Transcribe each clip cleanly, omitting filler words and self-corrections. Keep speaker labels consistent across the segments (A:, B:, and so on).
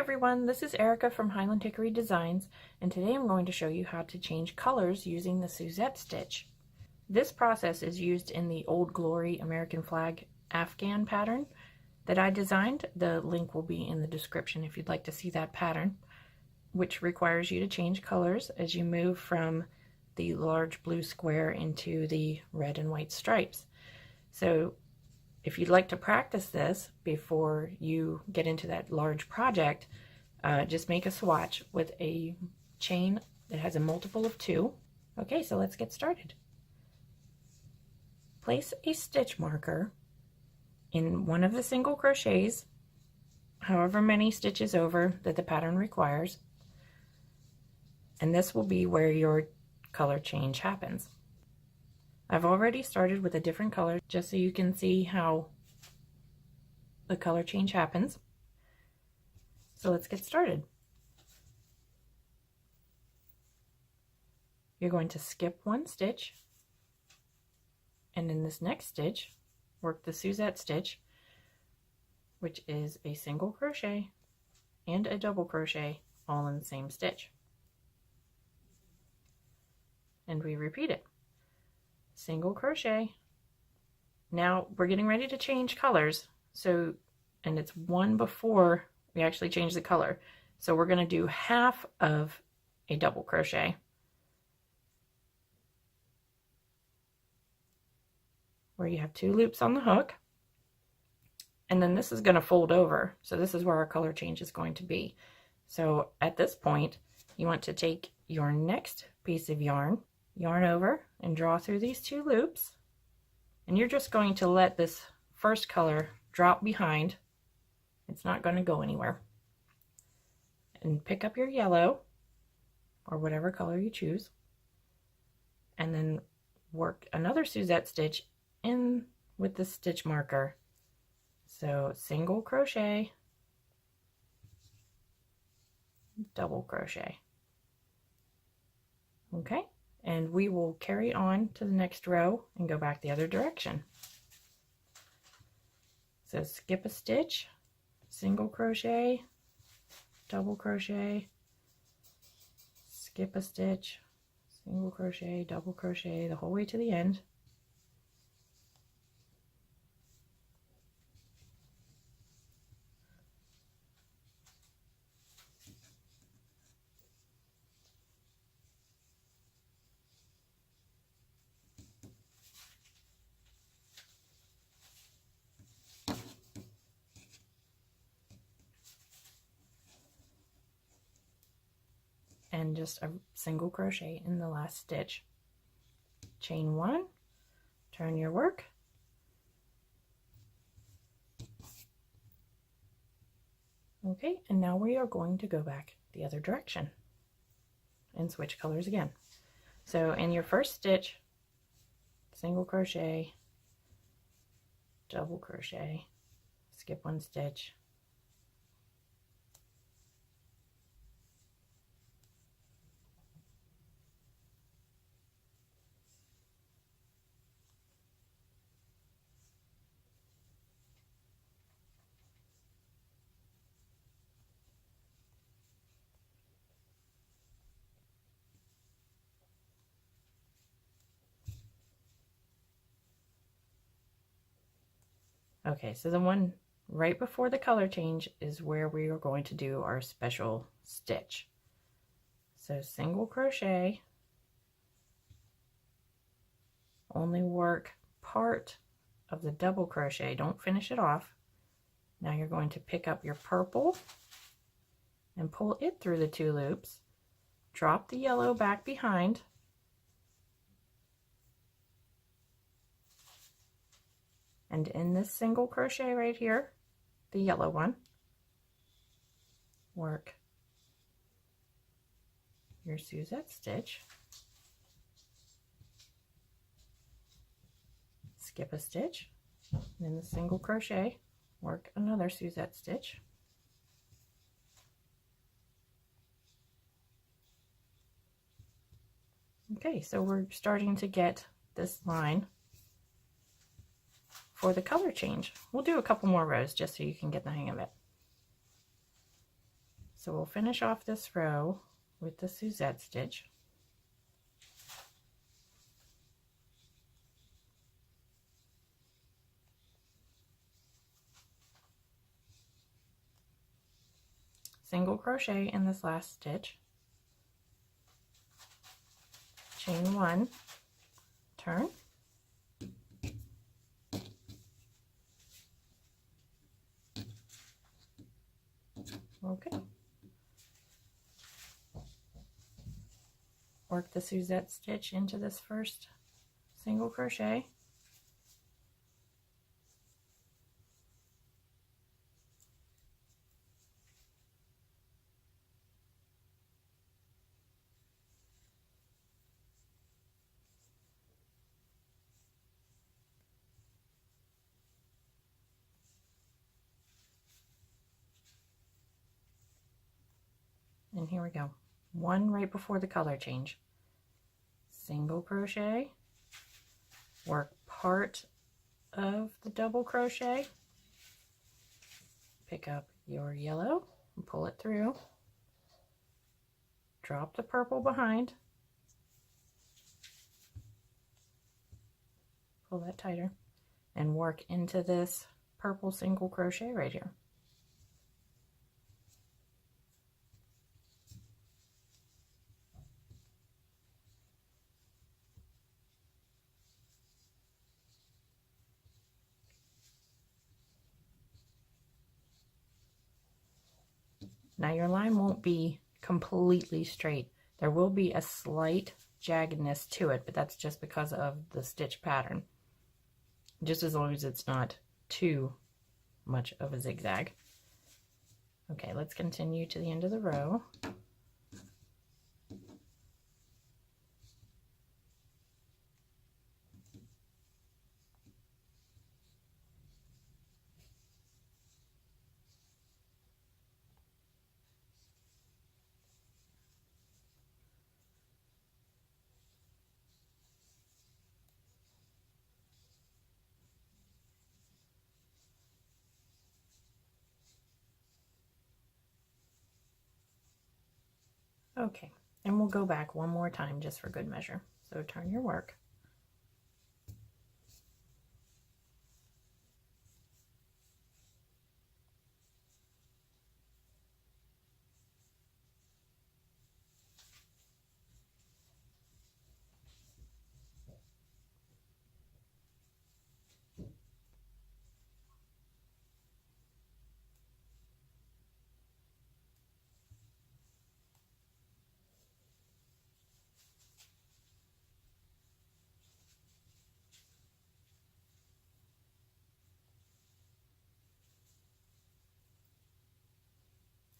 A: everyone, this is Erica from Highland Hickory Designs, and today I'm going to show you how to change colors using the Suzette stitch. This process is used in the Old Glory American flag Afghan pattern that I designed. The link will be in the description if you'd like to see that pattern, which requires you to change colors as you move from the large blue square into the red and white stripes. So if you'd like to practice this before you get into that large project, just make a swatch with a chain that has a multiple of 2. Okay, so let's get started. Place a stitch marker in one of the single crochets, however many stitches over that the pattern requires, and this will be where your color change happens. I've already started with a different color just so you can see how the color change happens. So let's get started. You're going to skip 1 stitch, and in this next stitch work the Suzette stitch, which is a single crochet and a double crochet all in the same stitch, and we repeat it. Single crochet. Now we're getting ready to change colors, and it's one before we actually change the color, so we're going to do half of a double crochet, where you have 2 loops on the hook, and then this is going to fold over, so this is where our color change is going to be. So at this point you want to take your next piece of yarn over and draw through these 2 loops, and you're just going to let this first color drop behind. It's not going to go anywhere. And pick up your yellow or whatever color you choose, and then work another Suzette stitch in with the stitch marker. So single crochet, double crochet. Okay, and we will carry on to the next row and go back the other direction. So skip a stitch, single crochet, double crochet, skip a stitch, single crochet, double crochet, the whole way to the end. And just a single crochet in the last stitch. Chain 1, turn your work, okay, and now we are going to go back the other direction and switch colors again. So in your first stitch, single crochet, double crochet, skip 1 stitch, okay, so the one right before the color change is where we are going to do our special stitch. So single crochet, only work part of the double crochet, don't finish it off. Now you're going to pick up your purple and pull it through the 2 loops, drop the yellow back behind, and in this single crochet right here, the yellow one, work your Suzette stitch, skip a stitch, and in the single crochet, work another Suzette stitch, okay, so we're starting to get this line for the color change. We'll do a couple more rows just so you can get the hang of it. So we'll finish off this row with the Suzette stitch. Single crochet in this last stitch, chain 1, turn, okay, work the Suzette stitch into this first single crochet, and here we go, one right before the color change, single crochet, work part of the double crochet, pick up your yellow and pull it through, drop the purple behind, pull that tighter, and work into this purple single crochet right here. Now your line won't be completely straight. There will be a slight jaggedness to it, but that's just because of the stitch pattern. Just as long as it's not too much of a zigzag. Okay, let's continue to the end of the row. Okay, and we'll go back one more time just for good measure. So turn your work.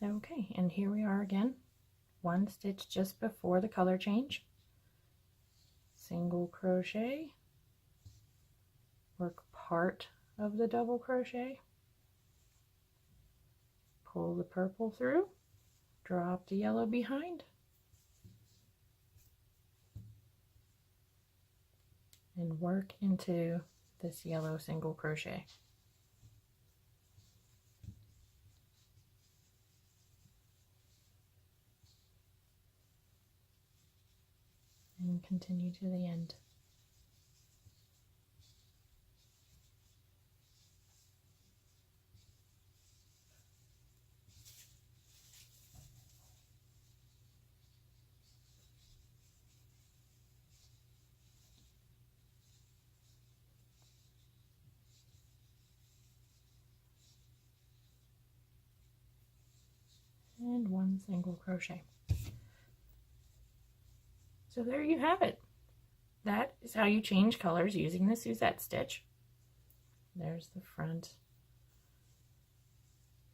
A: Okay, and here we are again, one stitch just before the color change, single crochet, work part of the double crochet, pull the purple through, drop the yellow behind, and work into this yellow single crochet. And continue to the end. And one single crochet. So there you have it. That is how you change colors using the Suzette stitch. There's the front.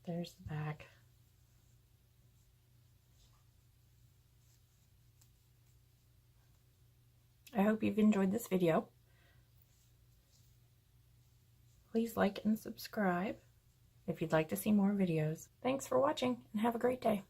A: There's the back. I hope you've enjoyed this video. Please like and subscribe if you'd like to see more videos. Thanks for watching and have a great day.